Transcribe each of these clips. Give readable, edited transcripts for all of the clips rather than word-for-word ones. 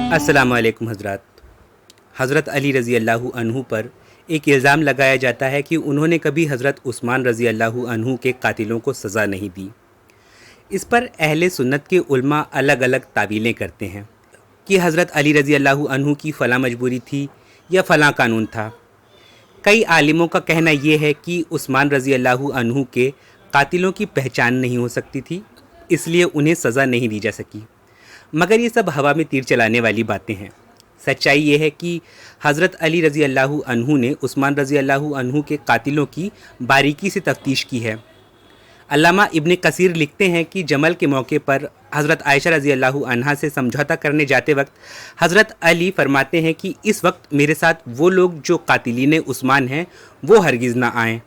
السلام علیکم حضرات۔ حضرت علی رضی اللہ عنہ پر ایک الزام لگایا جاتا ہے کہ انہوں نے کبھی حضرت عثمان رضی اللہ عنہ کے قاتلوں کو سزا نہیں دی۔ اس پر اہل سنت کے علماء الگ الگ تعویلیں کرتے ہیں کہ حضرت علی رضی اللہ عنہ کی فلاں مجبوری تھی یا فلاں قانون تھا۔ کئی عالموں کا کہنا یہ ہے کہ عثمان رضی اللہ عنہ کے قاتلوں کی پہچان نہیں ہو سکتی تھی، اس لیے انہیں سزا نہیں دی جا سکی، مگر یہ سب ہوا میں تیر چلانے والی باتیں ہیں۔ سچائی یہ ہے کہ حضرت علی رضی اللہ عنہ نے عثمان رضی اللہ عنہ کے قاتلوں کی باریکی سے تفتیش کی ہے۔ علامہ ابن کثیر لکھتے ہیں کہ جمل کے موقع پر حضرت عائشہ رضی اللہ عنہا سے سمجھوتہ کرنے جاتے وقت حضرت علی فرماتے ہیں کہ اس وقت میرے ساتھ وہ لوگ جو قاتلین عثمان ہیں وہ ہرگز نہ آئیں۔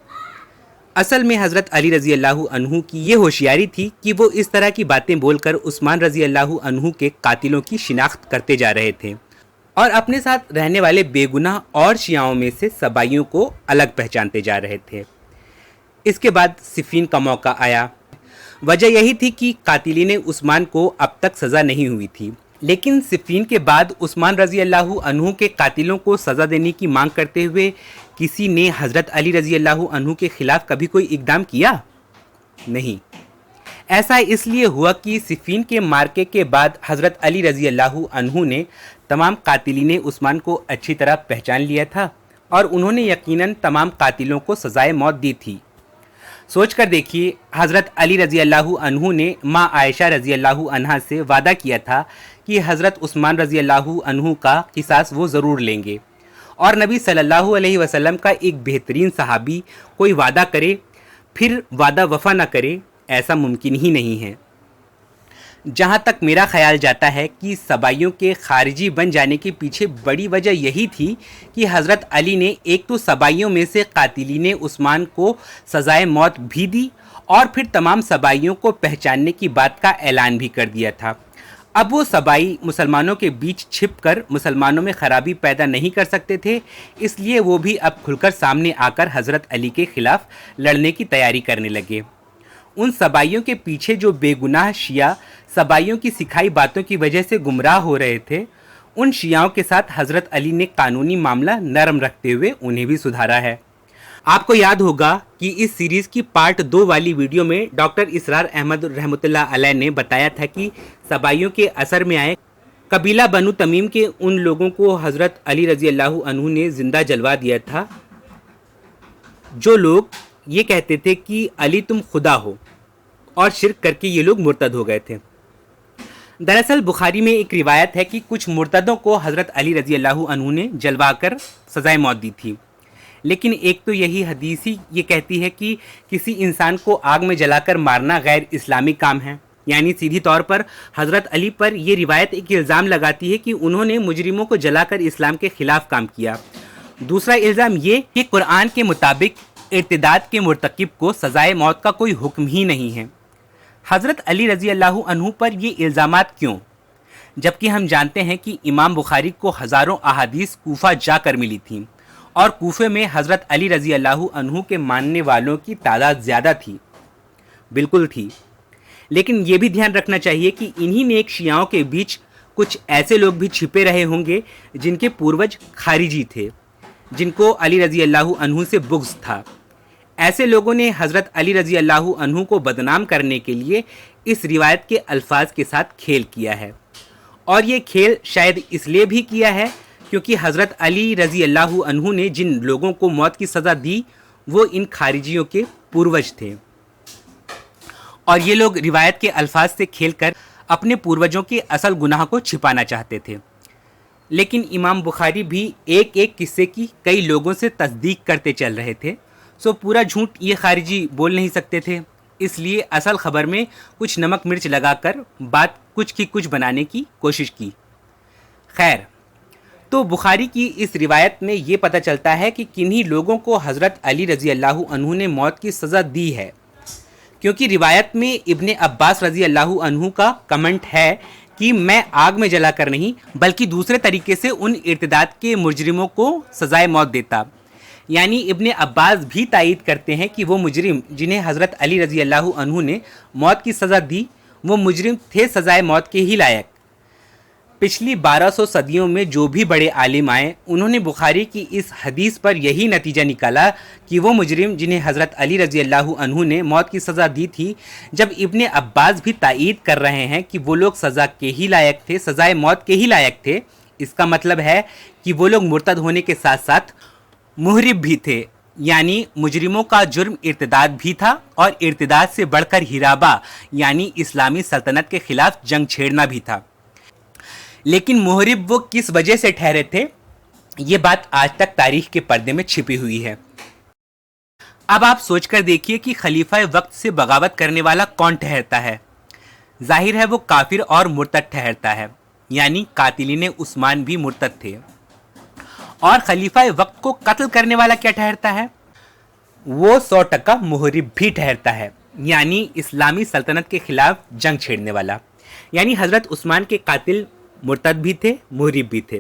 اصل میں حضرت علی رضی اللہ عنہ کی یہ ہوشیاری تھی کہ وہ اس طرح کی باتیں بول کر عثمان رضی اللہ عنہ کے قاتلوں کی شناخت کرتے جا رہے تھے اور اپنے ساتھ رہنے والے بے گناہ اور شیعوں میں سے سبائیوں کو الگ پہچانتے جا رہے تھے۔ اس کے بعد صفین کا موقع آیا۔ وجہ یہی تھی کہ قاتلین عثمان کو اب تک سزا نہیں ہوئی تھی، لیکن صفین کے بعد عثمان رضی اللہ عنہ کے قاتلوں کو سزا دینے کی مانگ کرتے ہوئے کسی نے حضرت علی رضی اللہ عنہ کے خلاف کبھی کوئی اقدام کیا؟ نہیں۔ ایسا اس لیے ہوا کہ صفین کے معرکے کے بعد حضرت علی رضی اللہ عنہ نے تمام قاتلین عثمان کو اچھی طرح پہچان لیا تھا اور انہوں نے یقیناً تمام قاتلوں کو سزائے موت دی تھی۔ سوچ کر دیکھیے، حضرت علی رضی اللہ عنہ نے ماں عائشہ رضی اللہ عنہا سے وعدہ کیا تھا کہ حضرت عثمان رضی اللہ عنہ کا قصاص وہ ضرور لیں گے، اور نبی صلی اللہ علیہ وسلم کا ایک بہترین صحابی کوئی وعدہ کرے پھر وعدہ وفا نہ کرے، ایسا ممکن ہی نہیں ہے۔ جہاں تک میرا خیال جاتا ہے کہ سبائیوں کے خارجی بن جانے کے پیچھے بڑی وجہ یہی تھی کہ حضرت علی نے ایک تو سبائیوں میں سے قاتلین عثمان کو سزائے موت بھی دی اور پھر تمام سبائیوں کو پہچاننے کی بات کا اعلان بھی کر دیا تھا۔ اب وہ سبائی مسلمانوں کے بیچ چھپ کر مسلمانوں میں خرابی پیدا نہیں کر سکتے تھے، اس لیے وہ بھی اب کھل کر سامنے آ کر حضرت علی کے خلاف لڑنے کی تیاری کرنے لگے۔ ان سبائیوں کے پیچھے جو بے گناہ شیعہ سبائیوں کی سکھائی باتوں کی وجہ سے گمراہ ہو رہے تھے، ان شیعوں کے ساتھ حضرت علی نے قانونی معاملہ نرم رکھتے ہوئے انہیں بھی سدھارا ہے۔ آپ کو یاد ہوگا کہ اس سیریز کی پارٹ 2 والی ویڈیو میں ڈاکٹر اسرار احمد رحمۃ اللہ علیہ نے بتایا تھا کہ سبائیوں کے اثر میں آئے قبیلہ بنو تمیم کے ان لوگوں کو حضرت علی رضی اللہ عنہ نے زندہ جلوا دیا تھا جو لوگ یہ کہتے تھے کہ علی تم خدا ہو، اور شرک کر کے یہ لوگ مرتد ہو گئے تھے۔ دراصل بخاری میں ایک روایت ہے کہ کچھ مرتدوں کو حضرت علی رضی اللہ عنہ نے جلوا کر سزائے موت دی تھی، لیکن ایک تو یہی حدیث ہی یہ کہتی ہے کہ کسی انسان کو آگ میں جلا کر مارنا غیر اسلامی کام ہے، یعنی سیدھی طور پر حضرت علی پر یہ روایت ایک الزام لگاتی ہے کہ انہوں نے مجرموں کو جلا کر اسلام کے خلاف کام کیا۔ دوسرا الزام یہ کہ قرآن کے مطابق ارتداد کے مرتکب کو سزائے موت کا کوئی حکم ہی نہیں ہے۔ حضرت علی رضی اللہ عنہ پر یہ الزامات کیوں؟ جبکہ ہم جانتے ہیں کہ امام بخاری کو ہزاروں احادیث کوفہ جا کر ملی تھیں اور کوفے میں حضرت علی رضی اللہ عنہ کے ماننے والوں کی تعداد زیادہ تھی، بالکل تھی، لیکن یہ بھی دھیان رکھنا چاہیے کہ انہی نیک شیعوں کے بیچ کچھ ایسے لوگ بھی چھپے رہے ہوں گے جن کے پوروج خارجی تھے، جن کو علی رضی اللہ عنہ سے بغض تھا۔ ایسے لوگوں نے حضرت علی رضی اللہ عنہ کو بدنام کرنے کے لیے اس روایت کے الفاظ کے ساتھ کھیل کیا ہے، اور یہ کھیل شاید اس لیے بھی کیا ہے کیونکہ حضرت علی رضی اللہ عنہ نے جن لوگوں کو موت کی سزا دی وہ ان خارجیوں کے پوروج تھے، اور یہ لوگ روایت کے الفاظ سے کھیل کر اپنے پوروجوں کے اصل گناہ کو چھپانا چاہتے تھے۔ لیکن امام بخاری بھی ایک ایک قصے کی کئی لوگوں سے تصدیق کرتے چل رہے تھے، سو پورا جھوٹ یہ خارجی بول نہیں سکتے تھے، اس لیے اصل خبر میں کچھ نمک مرچ لگا کر بات کچھ کی کچھ بنانے کی کوشش کی۔ خیر، تو بخاری کی اس روایت میں یہ پتہ چلتا ہے کہ کنہی لوگوں کو حضرت علی رضی اللہ عنہ نے موت کی سزا دی ہے، کیونکہ روایت میں ابن عباس رضی اللہ عنہ کا کمنٹ ہے کہ میں آگ میں جلا کر نہیں بلکہ دوسرے طریقے سے ان ارتداد کے مجرموں کو سزائے موت دیتا۔ یعنی ابن عباس بھی تائید کرتے ہیں کہ وہ مجرم جنہیں حضرت علی رضی اللہ عنہ نے موت کی سزا دی وہ مجرم تھے سزائے موت کے ہی لائق۔ پچھلی 1200 صدیوں میں جو بھی بڑے عالم آئے انہوں نے بخاری کی اس حدیث پر یہی نتیجہ نکالا کہ وہ مجرم جنہیں حضرت علی رضی اللہ عنہ نے موت کی سزا دی تھی، جب ابن عباس بھی تائید کر رہے ہیں کہ وہ لوگ سزا کے ہی لائق تھے، سزائے موت کے ہی لائق تھے، اس کا مطلب ہے کہ وہ لوگ مرتد ہونے کے ساتھ ساتھ محرب بھی تھے، یعنی مجرموں کا جرم ارتداد بھی تھا اور ارتداد سے بڑھ کر ہرابہ یعنی اسلامی سلطنت کے خلاف جنگ چھیڑنا بھی تھا۔ لیکن محرب وہ کس وجہ سے ٹھہرے تھے، یہ بات آج تک تاریخ کے پردے میں چھپی ہوئی ہے۔ اب آپ سوچ کر دیکھیے کہ خلیفہ وقت سے بغاوت کرنے والا کون ٹھہرتا ہے؟ ظاہر ہے وہ کافر اور مرتد ٹھہرتا ہے، یعنی قاتلین عثمان بھی مرتد تھے۔ اور خلیفہ وقت کو قتل کرنے والا کیا ٹھہرتا ہے؟ وہ 100% محرب بھی ٹھہرتا ہے، یعنی اسلامی سلطنت کے خلاف جنگ چھیڑنے والا۔ یعنی حضرت عثمان کے قاتل مرتد بھی تھے، محرب بھی تھے۔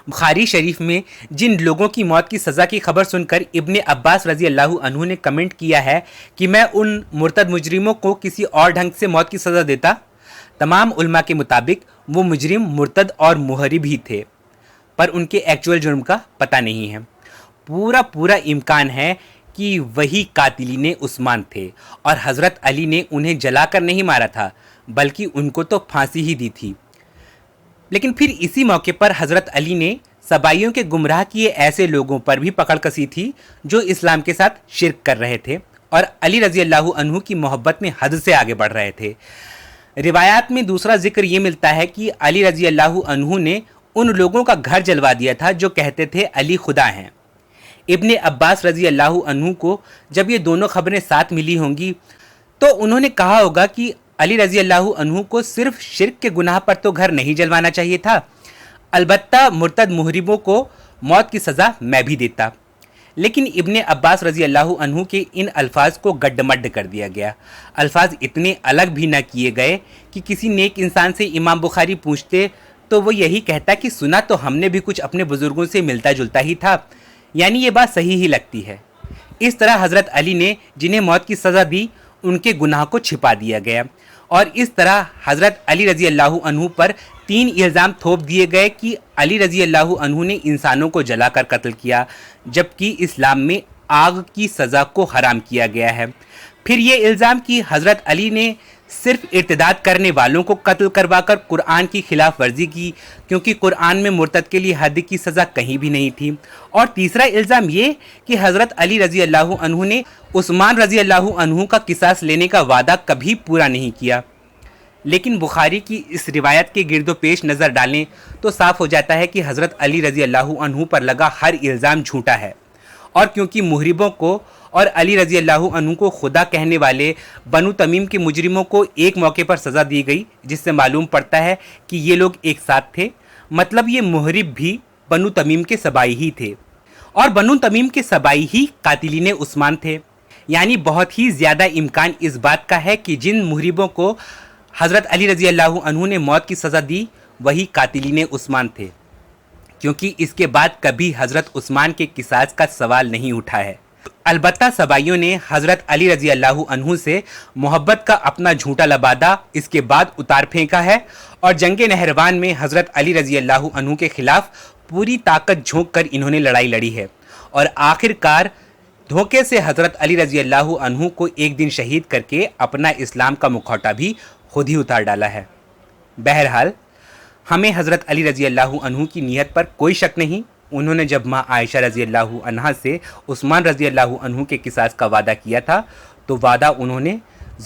بخاری شریف میں جن لوگوں کی موت کی سزا کی خبر سن کر ابن عباس رضی اللہ عنہ نے کمنٹ کیا ہے کہ میں ان مرتد مجرموں کو کسی اور ڈھنگ سے موت کی سزا دیتا، تمام علماء کے مطابق وہ مجرم مرتد اور محرب ہی تھے، پر ان کے ایکچول جرم کا پتہ نہیں ہے۔ پورا امکان ہے کہ وہی قاتلین عثمان تھے اور حضرت علی نے انہیں جلا کر نہیں مارا تھا، بلکہ ان کو تو پھانسی ہی دی تھی۔ لیکن پھر اسی موقع پر حضرت علی نے سبائیوں کے گمراہ کیے ایسے لوگوں پر بھی پکڑ کسی تھی جو اسلام کے ساتھ شرک کر رہے تھے اور علی رضی اللہ عنہ کی محبت میں حد سے آگے بڑھ رہے تھے۔ روایات میں دوسرا ذکر یہ ملتا ہے کہ علی رضی اللہ عنہ نے ان لوگوں کا گھر جلوا دیا تھا جو کہتے تھے علی خدا ہیں۔ ابن عباس رضی اللہ عنہ کو جب یہ دونوں خبریں ساتھ ملی ہوں گی تو انہوں نے کہا ہوگا کہ علی رضی اللہ عنہ کو صرف شرک کے گناہ پر تو گھر نہیں جلوانا چاہیے تھا، البتہ مرتد محربوں کو موت کی سزا میں بھی دیتا۔ لیکن ابن عباس رضی اللہ عنہ کے ان الفاظ کو گڈ مڈ کر دیا گیا۔ الفاظ اتنے الگ بھی نہ کیے گئے کہ کسی نیک انسان سے امام بخاری پوچھتے تو وہ یہی کہتا کہ سنا تو ہم نے بھی کچھ اپنے بزرگوں سے ملتا جلتا ہی تھا، یعنی یہ بات صحیح ہی لگتی ہے۔ اس طرح حضرت علی نے جنہیں موت کی سزا دی ان کے گناہ کو چھپا دیا گیا، اور اس طرح حضرت علی رضی اللہ عنہ پر 3 الزام تھوپ دیے گئے کہ علی رضی اللہ عنہ نے انسانوں کو جلا کر قتل کیا، جبکہ اسلام میں آگ کی سزا کو حرام کیا گیا ہے۔ پھر یہ الزام کہ حضرت علی نے صرف ارتداد کرنے والوں کو قتل کروا کر قرآن کی خلاف ورزی کی، کیونکہ قرآن میں مرتد کے لیے حد کی سزا کہیں بھی نہیں تھی۔ اور تیسرا الزام یہ کہ حضرت علی رضی اللہ عنہ نے عثمان رضی اللہ عنہ کا قصاص لینے کا وعدہ کبھی پورا نہیں کیا۔ لیکن بخاری کی اس روایت کے گرد و پیش نظر ڈالیں تو صاف ہو جاتا ہے کہ حضرت علی رضی اللہ عنہ پر لگا ہر الزام جھوٹا ہے، اور کیونکہ محربوں کو اور علی رضی اللہ عنہ کو خدا کہنے والے بنو تمیم کے مجرموں کو ایک موقع پر سزا دی گئی، جس سے معلوم پڑتا ہے کہ یہ لوگ ایک ساتھ تھے، مطلب یہ محرب بھی بنو تمیم کے سبائی ہی تھے، اور بنو تمیم کے سبائی ہی قاتلین عثمان تھے۔ یعنی بہت ہی زیادہ امکان اس بات کا ہے کہ جن محربوں کو حضرت علی رضی اللہ عنہ نے موت کی سزا دی وہی قاتلین عثمان تھے، کیونکہ اس کے بعد کبھی حضرت عثمان کے قصاص کا سوال نہیں اٹھا ہے۔ البتہ سبائیوں نے حضرت علی رضی اللہ عنہ سے محبت کا اپنا جھوٹا لبادہ اس کے بعد اتار پھینکا ہے، اور جنگ نہروان میں حضرت علی رضی اللہ عنہ کے خلاف پوری طاقت جھونک کر انہوں نے لڑائی لڑی ہے، اور آخر کار دھوکے سے حضرت علی رضی اللہ عنہ کو ایک دن شہید کر کے اپنا اسلام کا مکھوٹا بھی خود ہی اتار ڈالا ہے۔ بہرحال ہمیں حضرت علی رضی اللہ عنہ کی نیت پر کوئی شک نہیں۔ انہوں نے جب ماں عائشہ رضی اللہ عنہا سے عثمان رضی اللہ عنہ کے قصاص کا وعدہ کیا تھا تو وعدہ انہوں نے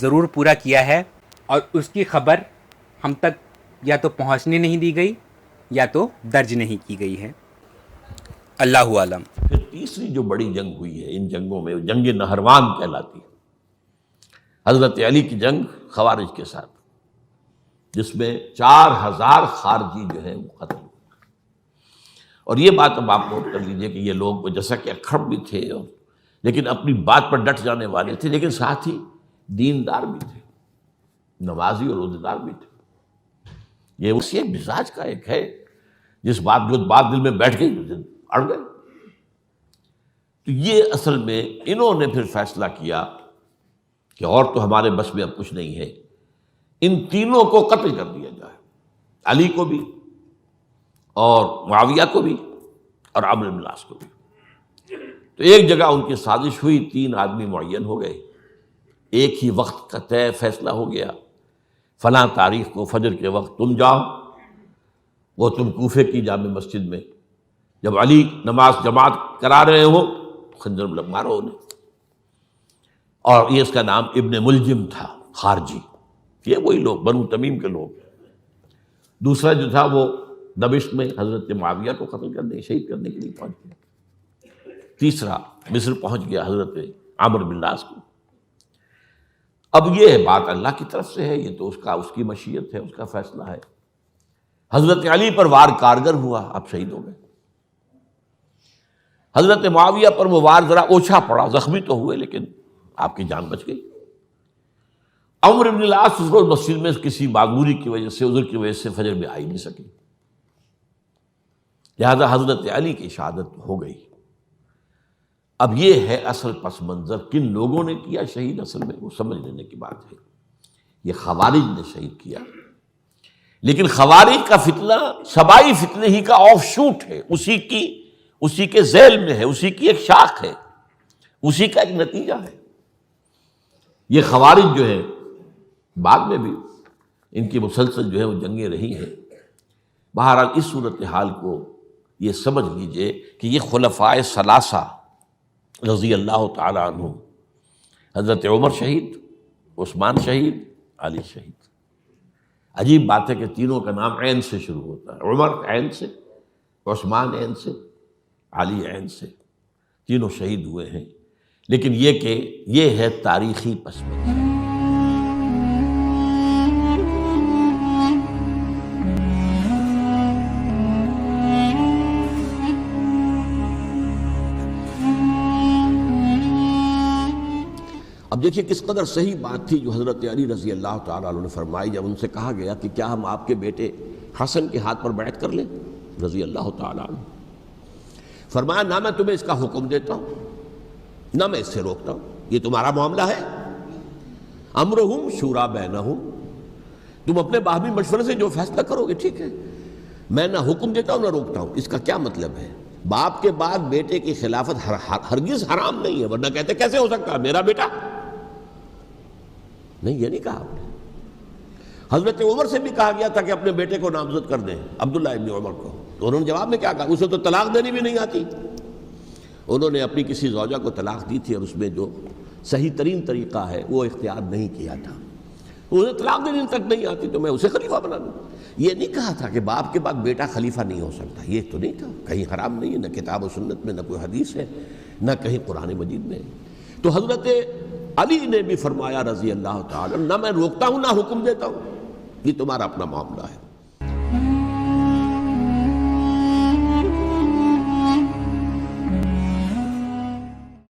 ضرور پورا کیا ہے، اور اس کی خبر ہم تک یا تو پہنچنے نہیں دی گئی یا تو درج نہیں کی گئی ہے۔ اللہ عالم۔ پھر تیسری جو بڑی جنگ ہوئی ہے ان جنگوں میں، جنگ نہروان کہلاتی ہے، حضرت علی کی جنگ خوارج کے ساتھ، جس میں 4000 خارجی جو ہیں وہ قتل ہوئے۔ اور یہ بات اب آپ نوٹ کر لیجئے کہ یہ لوگ جیسا کہ اکھڑ بھی تھے لیکن اپنی بات پر ڈٹ جانے والے تھے، لیکن ساتھ ہی دیندار بھی تھے، نمازی اور روزے دار بھی تھے۔ یہ اسی ایک مزاج کا ایک ہے جس بات جو بات دل میں بیٹھ گئی اڑ گئے۔ تو یہ اصل میں انہوں نے پھر فیصلہ کیا کہ اور تو ہمارے بس میں اب کچھ نہیں ہے، ان تینوں کو قتل کر دیا جائے، علی کو بھی، اور معاویہ کو بھی اور عمرو بن العاص کو بھی۔ تو ایک جگہ ان کی سازش ہوئی، 3 آدمی معین ہو گئے، ایک ہی وقت کا طے فیصلہ ہو گیا، فلاں تاریخ کو فجر کے وقت تم جاؤ، وہ تم کوفے کی جامع مسجد میں جب علی نماز جماعت کرا رہے ہو خنجر مارو انہیں۔ اور یہ اس کا نام ابن ملجم تھا، خارجی، یہ وہی لوگ بنو تمیم کے لوگ۔ دوسرا جو تھا وہ دمشق میں حضرت معاویہ کو قتل کرنے، شہید کرنے کے لیے پہنچ گیا۔ تیسرا مصر پہنچ گیا حضرت عمرو بن العاص کو۔ اب یہ بات اللہ کی طرف سے ہے، یہ تو اس کی مشیت ہے، اس کا فیصلہ ہے۔ حضرت علی پر وار کارگر ہوا، آپ شہید ہو گئے۔ حضرت معاویہ پر وہ وار ذرا اوچھا پڑا، زخمی تو ہوئے لیکن آپ کی جان بچ گئی۔ عمرو بن العاص اس روز مسجد میں کسی معذوری کی وجہ سے، عذر کی وجہ سے فجر میں آئی نہیں سکی، لہذا حضرت علی کی شہادت ہو گئی۔ اب یہ ہے اصل پس منظر، کن لوگوں نے کیا شہید، اصل میں وہ سمجھ لینے کی بات ہے۔ یہ خوارج نے شہید کیا، لیکن خوارج کا فتنہ سبائی فتنے ہی کا آف شوٹ ہے، اسی کے ذیل میں ہے، اسی کی ایک شاخ ہے، اسی کا ایک نتیجہ ہے۔ یہ خوارج جو ہے بعد میں بھی ان کی مسلسل جو ہے وہ جنگیں رہی ہیں۔ بہرحال اس صورتحال کو یہ سمجھ لیجئے کہ یہ خلفائے ثلاثہ رضی اللہ تعالی عنہ، حضرت عمر شہید، عثمان شہید، علی شہید۔ عجیب بات ہے کہ تینوں کا نام عین سے شروع ہوتا ہے، عمر عین سے، عثمان عین سے، علی عین سے، تینوں شہید ہوئے ہیں۔ لیکن یہ کہ یہ ہے تاریخی پس منظر۔ اب دیکھیے کس قدر صحیح بات تھی جو حضرت علی رضی اللہ تعالیٰ عنہ نے فرمائی جب ان سے کہا گیا کہ کیا ہم آپ کے بیٹے حسن کے ہاتھ پر بیعت کر لیں رضی اللہ تعالیٰ عنہ۔ فرمایا نہ میں تمہیں اس کا حکم دیتا ہوں نہ میں اس سے روکتا ہوں، یہ تمہارا معاملہ ہے، امرہم شورا بینہم، تم اپنے باہمی مشورے سے جو فیصلہ کرو گے ٹھیک ہے، میں نہ حکم دیتا ہوں نہ روکتا ہوں۔ اس کا کیا مطلب ہے؟ باپ کے بعد بیٹے کی خلافت ہرگز حرام نہیں ہے، ورنہ کہتے کیسے ہو سکتا ہے میرا بیٹا؟ نہیں، یہ نہیں کہا آپ نے۔ حضرت عمر سے بھی کہا گیا تھا کہ اپنے بیٹے کو نامزد کر دیں، عبداللہ ابن عمر کو، تو انہوں نے جواب میں کیا کہا؟ اسے تو طلاق دینی بھی نہیں آتی۔ انہوں نے اپنی کسی زوجہ کو طلاق دی تھی اور اس میں جو صحیح ترین طریقہ ہے وہ اختیار نہیں کیا تھا، انہیں طلاق دینے تک نہیں آتی تو میں اسے خلیفہ بنا دوں۔ یہ نہیں کہا تھا کہ باپ کے بعد بیٹا خلیفہ نہیں ہو سکتا، یہ تو نہیں تھا، کہیں حرام نہیں ہے، نہ کتاب و سنت میں، نہ کوئی حدیث ہے، نہ کہیں قرآن مجید میں۔ تو حضرت علی نے بھی فرمایا رضی اللہ تعالی، نہ میں روکتا ہوں نہ حکم دیتا ہوں، یہ تمہارا اپنا معاملہ ہے۔